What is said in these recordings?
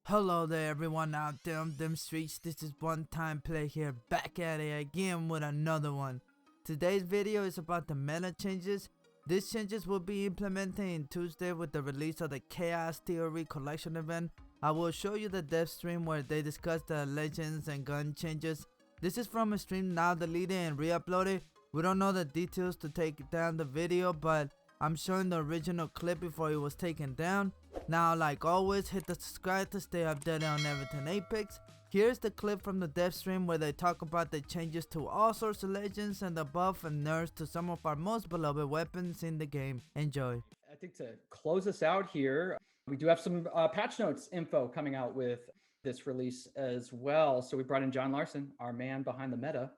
Hello there everyone out there on them streets. This is One Time Play here, back at it again with another one. Today's video is about the meta changes. These changes will be implemented in Tuesday with the release of the Chaos Theory collection event. I will show you the dev stream where they discuss the legends and gun changes. This is from a stream now deleted and re-uploaded. We don't know the details to take down the video, but I'm showing the original clip before it was taken down. Now, like always, hit the subscribe to stay updated on everything Apex. Here's the clip from the dev stream where they talk about the changes to all sorts of legends and the buff and nerfs to some of our most beloved weapons in the game. Enjoy. I think to close us out here, we do have some patch notes info coming out with this release as well. So we brought in John Larson, our man behind the meta.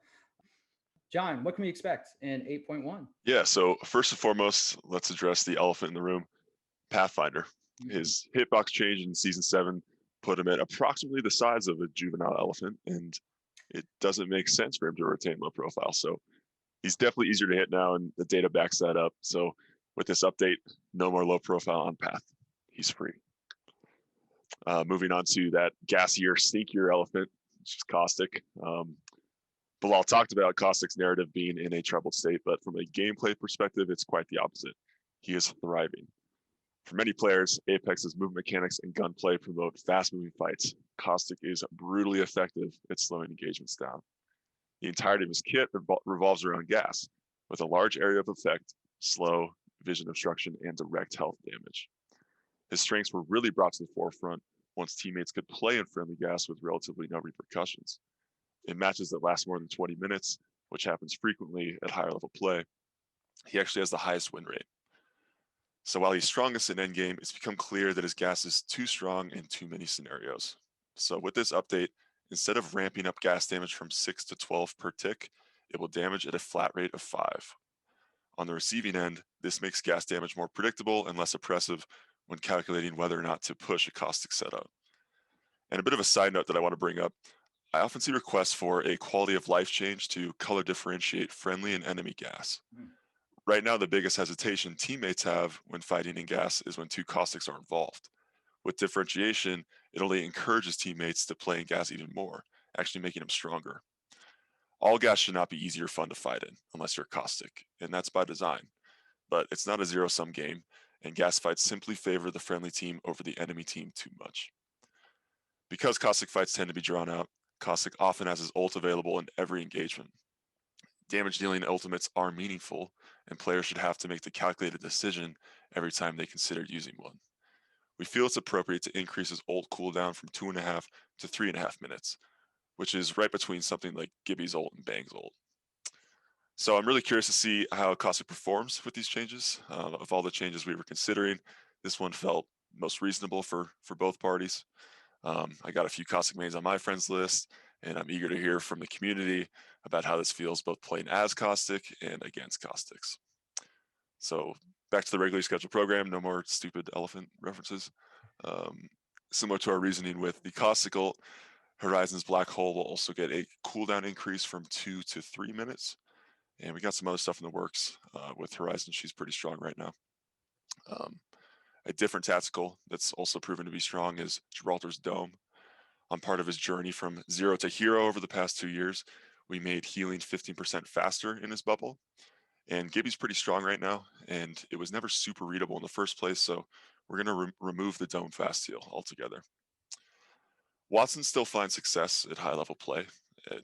John, what can we expect in 8.1? Yeah, so first and foremost, let's address the elephant in the room, Pathfinder. His hitbox change in Season 7 put him at approximately the size of a juvenile elephant, and it doesn't make sense for him to retain low profile. So he's definitely easier to hit now, and the data backs that up. So with this update, no more low profile on Path. He's free. Moving on to that gassier, sneakier elephant, which is Caustic. Bilal talked about Caustic's narrative being in a troubled state, but from a gameplay perspective, it's quite the opposite. He is thriving. For many players, Apex's movement mechanics and gunplay promote fast-moving fights. Caustic is brutally effective at slowing engagements down. The entirety of his kit revolves around gas, with a large area of effect, slow, vision obstruction, and direct health damage. His strengths were really brought to the forefront once teammates could play in friendly gas with relatively no repercussions. In matches that last more than 20 minutes, which happens frequently at higher level play, he actually has the highest win rate. So while he's strongest in endgame, it's become clear that his gas is too strong in too many scenarios. So with this update, instead of ramping up gas damage from 6 to 12 per tick, it will damage at a flat rate of 5. On the receiving end, this makes gas damage more predictable and less oppressive when calculating whether or not to push a Caustic setup. And a bit of a side note that I want to bring up, I often see requests for a quality of life change to color differentiate friendly and enemy gas. Right now, the biggest hesitation teammates have when fighting in gas is when two Caustics are involved. With differentiation, it only encourages teammates to play in gas even more, actually making them stronger. All gas should not be easy or fun to fight in, unless you're Caustic, and that's by design. But it's not a zero-sum game, and gas fights simply favor the friendly team over the enemy team too much. Because Caustic fights tend to be drawn out, Caustic often has his ult available in every engagement. Damage-dealing ultimates are meaningful, and players should have to make the calculated decision every time they consider using one. We feel it's appropriate to increase his ult cooldown from 2.5 to 3.5 minutes, which is right between something like Gibby's ult and Bang's ult. So I'm really curious to see how Caustic performs with these changes. Of all the changes we were considering, this one felt most reasonable for both parties. I got a few Caustic mains on my friends list, and I'm eager to hear from the community about how this feels both playing as Caustic and against Caustics. So back to the regularly scheduled program, no more stupid elephant references. Similar to our reasoning with the Caustic ult, Horizon's Black Hole will also get a cooldown increase from 2 to 3 minutes. And we got some other stuff in the works with Horizon. She's pretty strong right now. A different tactical that's also proven to be strong is Gibraltar's Dome. On part of his journey from zero to hero over the past 2 years, we made healing 15% faster in his bubble. And Gibby's pretty strong right now, and it was never super readable in the first place, so we're going to remove the Dome fast heal altogether. Watson still finds success at high level play, and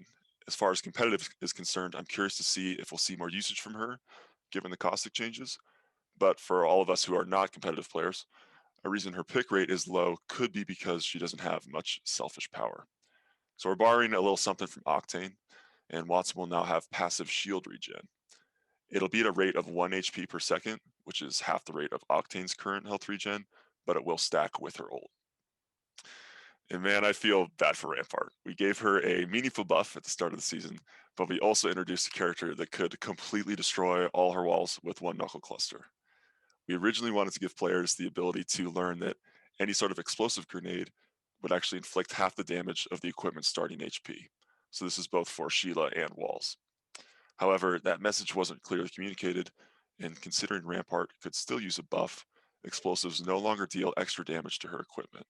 as far as competitive is concerned, I'm curious to see if we'll see more usage from her, given the Caustic changes. But for all of us who are not competitive players, a reason her pick rate is low could be because she doesn't have much selfish power. So we're borrowing a little something from Octane, and Watson will now have passive shield regen. It'll be at a rate of 1 HP per second, which is half the rate of Octane's current health regen, but it will stack with her ult. And man, I feel bad for Rampart. We gave her a meaningful buff at the start of the season, but we also introduced a character that could completely destroy all her walls with one knuckle cluster. We originally wanted to give players the ability to learn that any sort of explosive grenade would actually inflict half the damage of the equipment's starting HP. So this is both for Sheila and walls. However, that message wasn't clearly communicated, and considering Rampart could still use a buff, explosives no longer deal extra damage to her equipment.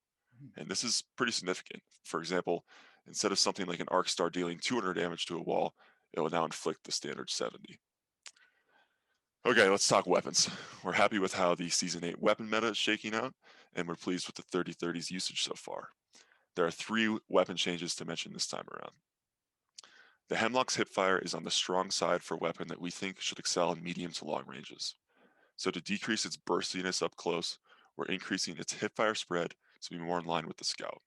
And this is pretty significant. For example, instead of something like an arc star dealing 200 damage to a wall, it will now inflict the standard 70. Okay, let's talk weapons. We're happy with how the Season 8 weapon meta is shaking out, and we're pleased with the 30-30's usage so far. There are 3 weapon changes to mention this time around. The Hemlock's hipfire is on the strong side for a weapon that we think should excel in medium to long ranges. So to decrease its burstiness up close, we're increasing its hipfire spread to be more in line with the Scout.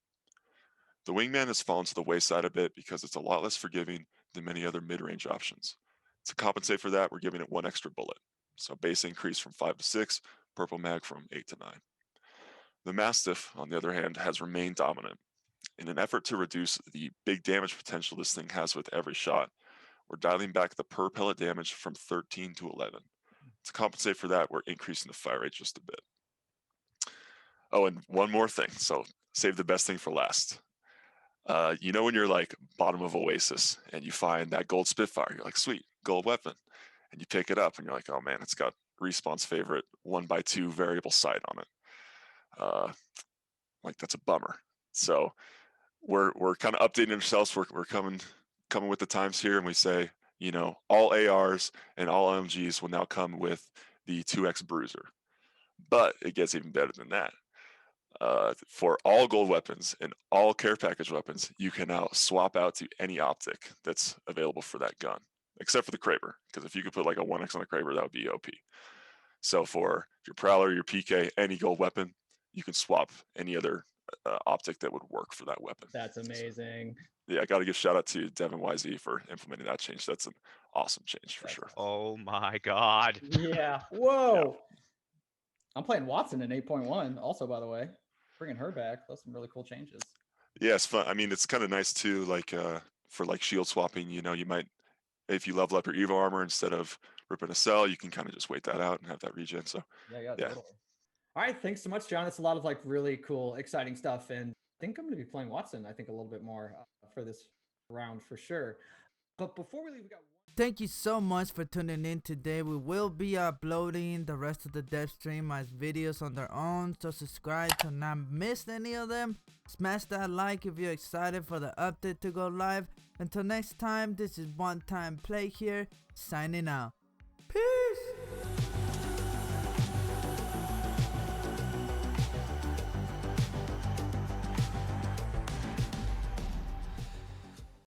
The Wingman has fallen to the wayside a bit because it's a lot less forgiving than many other mid-range options. To compensate for that, we're giving it 1 extra bullet. So base increase from 5 to 6, purple mag from 8 to 9. The Mastiff, on the other hand, has remained dominant. In an effort to reduce the big damage potential this thing has with every shot, we're dialing back the per pellet damage from 13 to 11. To compensate for that, we're increasing the fire rate just a bit. Oh, and one more thing. So save the best thing for last. You know when you're like bottom of Oasis and you find that gold Spitfire, you're like, sweet, gold weapon. And you pick it up and you're like, oh man, it's got Respawn's favorite 1x2 variable sight on it. Like that's a bummer. So we're kind of updating ourselves. We're coming with the times here, and we say, you know, all ARs and all MGs will now come with the 2x Bruiser. But it gets even better than that. For all gold weapons and all care package weapons, you can now swap out to any optic that's available for that gun, except for the Kraber, because if you could put like a 1x on the Kraber, that would be OP. So for your Prowler, your PK, any gold weapon, you can swap any other optic that would work for that weapon. That's amazing. So, yeah, I got to give shout out to Devin YZ for implementing that change. That's an awesome change for sure. Oh my god. Yeah. Whoa. Yeah. I'm playing Watson in 8.1 also, by the way. Bringing her back. Those are some really cool changes. Yeah, it's fun. I mean, it's kind of nice too, like for like shield swapping, you know, you might, if you level up your Evo armor, instead of ripping a cell, you can kind of just wait that out and have that regen. So yeah. Totally. All right, thanks so much, John. It's a lot of like really cool, exciting stuff. And I think I'm going to be playing Watson, I think, a little bit more for this round for sure. But before we leave, we got Thank you so much for tuning in today. We will be uploading the rest of the dev stream as videos on their own, so subscribe to not miss any of them. Smash that like if you're excited for the update to go live. Until next time, this is One Time Play here, signing out.